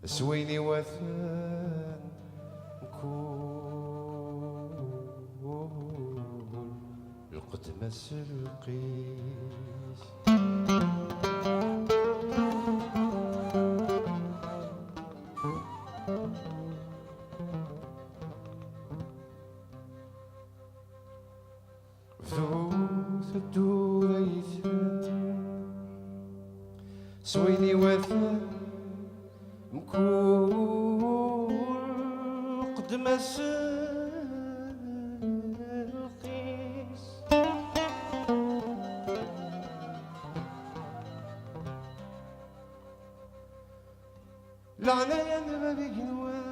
سويني وثان كون القدمس القيس فذوث الدوريثان سويني وثان مكون قدمس القيس لعنايا نبابي جنوان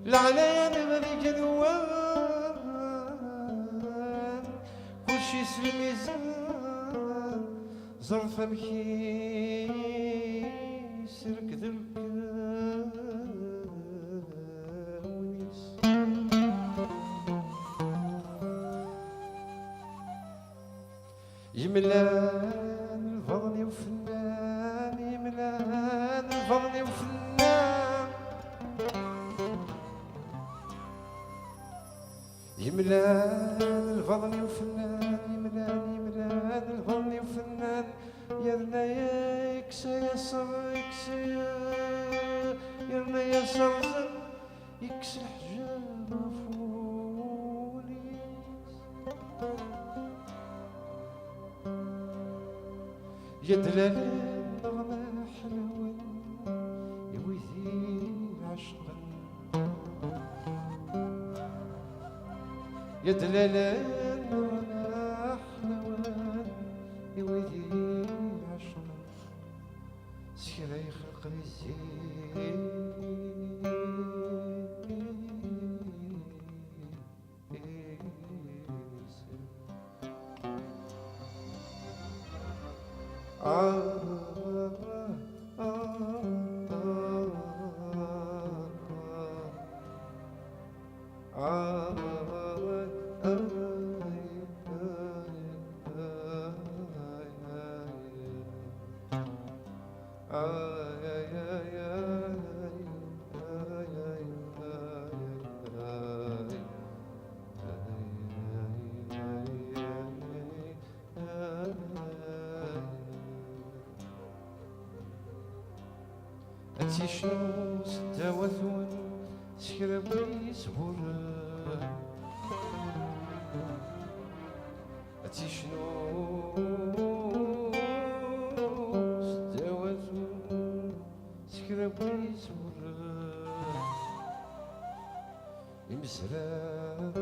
لعنايا نبابي جنوان كلشي سلميزان ظرف مكي سرك ونيس يملان الفضل وفنان يملان الفضل وفنان يملان الفضل وفنان يملان الفضل وفنان يرنا يكسى يسر يكسى يرنا يسر يكسى الحجاب فوليس يا دلالة نغمة حلوة يا ويثير عشقا يا دلالة نغمة حلوة يا ويثير عشقا سيرا يخلق الزين أنتي شنو ستاوثون سكربي صبور أنتي شنو ستاوثون سكربي صبور المزرعة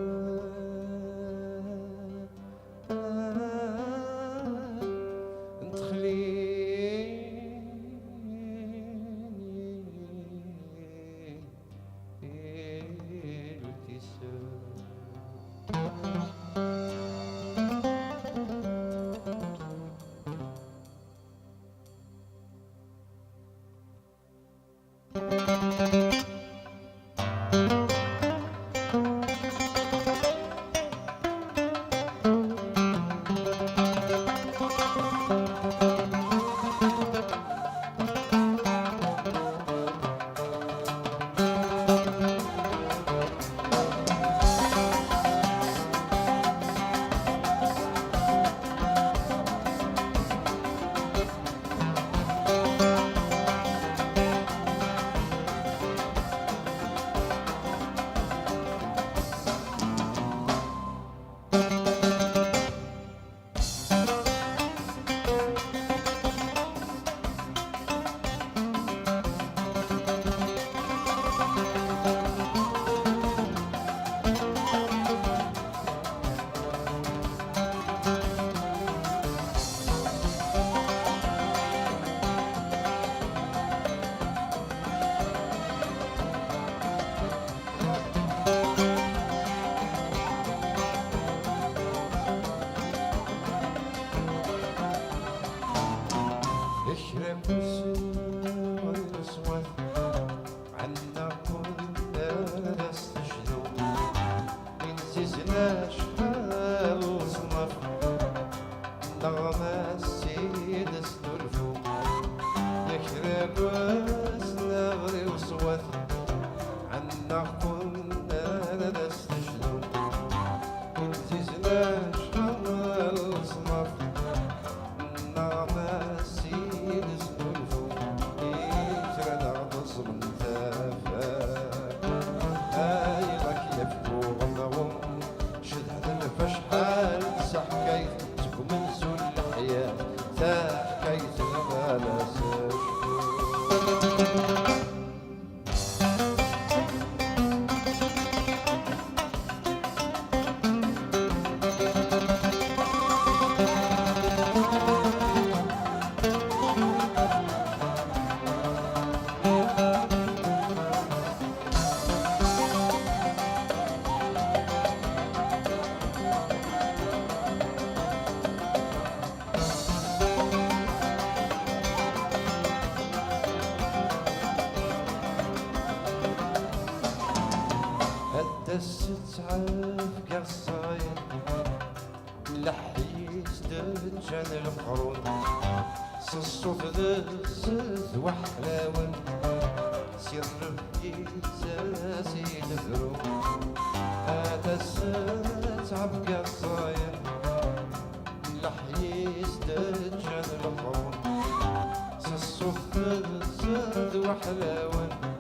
شحال صنف نعم سيد زلفو يترى نغضص من تافاك هاي لك يفكو غنوم شد فشحال سحكيت تكمن زول الحياة تا حكيت غالا ساشكو دست عالف قصايد لحيس دجان القرون صصوف ذس وحلاون سر بيزاسي الهرون دست عالف قصايد لحيس دجان القرون صصوف ذس وحلاون